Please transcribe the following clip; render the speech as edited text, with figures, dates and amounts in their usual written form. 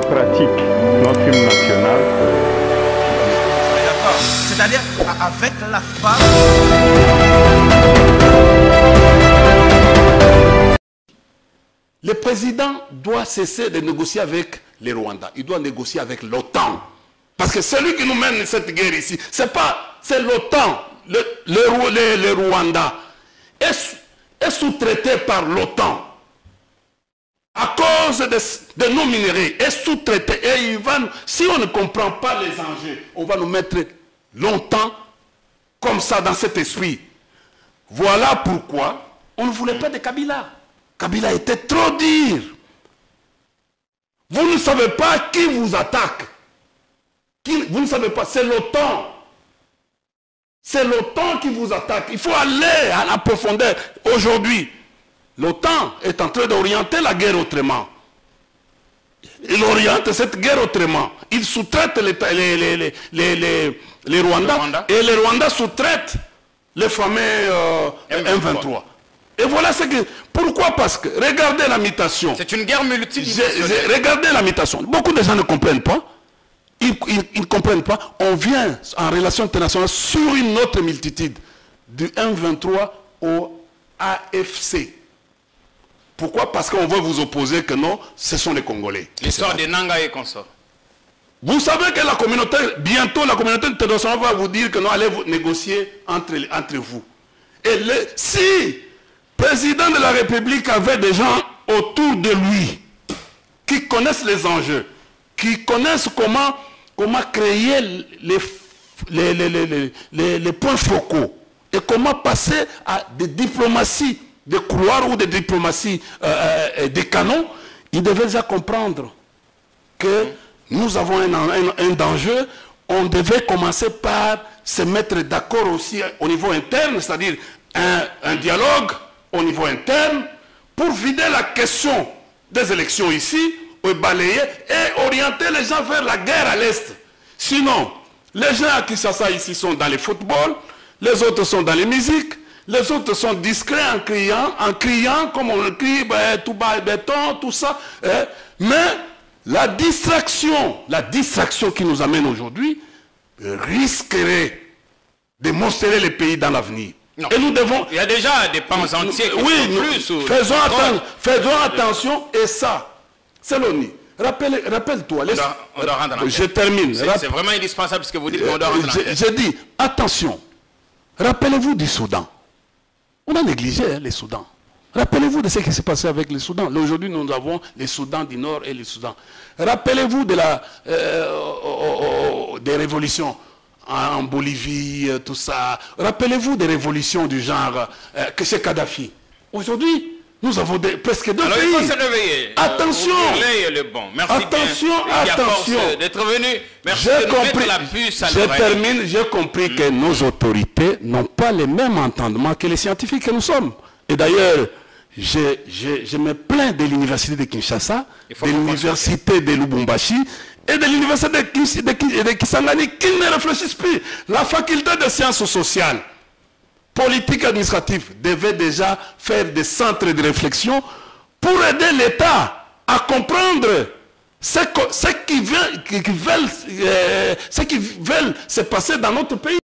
pratique notre hymne national. D'accord. C'est-à-dire avec la femme. Le président doit cesser de négocier avec les Rwandais. Il doit négocier avec l'OTAN. Parce que celui qui nous mène cette guerre ici, c'est l'OTAN. Le Rwanda est sous-traité par l'OTAN. À cause de nos minéraux, est sous-traité. Et si on ne comprend pas les enjeux, on va nous mettre longtemps comme ça dans cet esprit. Voilà pourquoi on ne voulait pas de Kabila. Kabila était trop dur. Vous ne savez pas qui vous attaque. Vous ne savez pas, c'est l'OTAN. C'est l'OTAN qui vous attaque. Il faut aller à la profondeur. Aujourd'hui, l'OTAN est en train d'orienter la guerre autrement. Il oriente cette guerre autrement. Il sous-traite les Rwandais et les Rwandais sous-traitent les fameux M23. Et voilà ce que... Pourquoi? Parce que, regardez la mutation. C'est une guerre multidimensionnelle. Regardez la mutation. Beaucoup de gens ne comprennent pas. Ils ne comprennent pas. On vient en relation internationale sur une autre multitude. Du M23 au AFC. Pourquoi? Parce qu'on veut vous opposer que non, ce sont les Congolais. L'histoire de Nanga et consorts. Vous savez que la communauté, bientôt la communauté internationale va vous dire que non, allez vous négocier entre vous. Et si le président de la République avait des gens autour de lui qui connaissent les enjeux, qui connaissent comment créer les points focaux et comment passer à des diplomaties de couloirs ou des diplomaties des canons, il devait déjà comprendre que nous avons un danger. On devait commencer par se mettre d'accord aussi au niveau interne, c'est-à-dire un dialogue au niveau interne pour vider la question des élections ici, balayer et orienter les gens vers la guerre à l'Est. Sinon, les gens à Kinshasa ici sont dans le football, les autres sont dans les musiques, les autres sont discrets en criant comme on le crie, tout bas et béton, tout ça. Mais la distraction qui nous amène aujourd'hui risquerait de monstrer les pays dans l'avenir. Et nous devons... Il y a déjà des pans entiers qui sont plus... Faisons attention et ça, c'est l'ONU. Rappelle-toi. Je termine. C'est vraiment indispensable ce que vous dites, mais on doit rentrer. J'ai dit, attention. Rappelez-vous du Soudan. On a négligé les Soudans. Rappelez-vous de ce qui s'est passé avec les Soudans. Aujourd'hui, nous avons les Soudans du Nord et les Soudans. Rappelez-vous de des révolutions en Bolivie, tout ça. Rappelez-vous des révolutions du genre que c'est Kadhafi. Aujourd'hui, nous avons presque deux pays. Alors il faut se réveiller. Attention. Le bon. Merci attention, bien. attention. D'être venu. Merci de nous mettre la puce à l'oreille. Je termine. J'ai compris que nos autorités n'ont pas les mêmes entendements que les scientifiques que nous sommes. Et d'ailleurs, je me plains de l'université de Kinshasa, de l'université de Lubumbashi et de l'université de Kisangani qui ne réfléchissent plus. La faculté de sciences sociales, politiques et administratives devait déjà faire des centres de réflexion pour aider l'État à comprendre ce qui veulent se passer dans notre pays.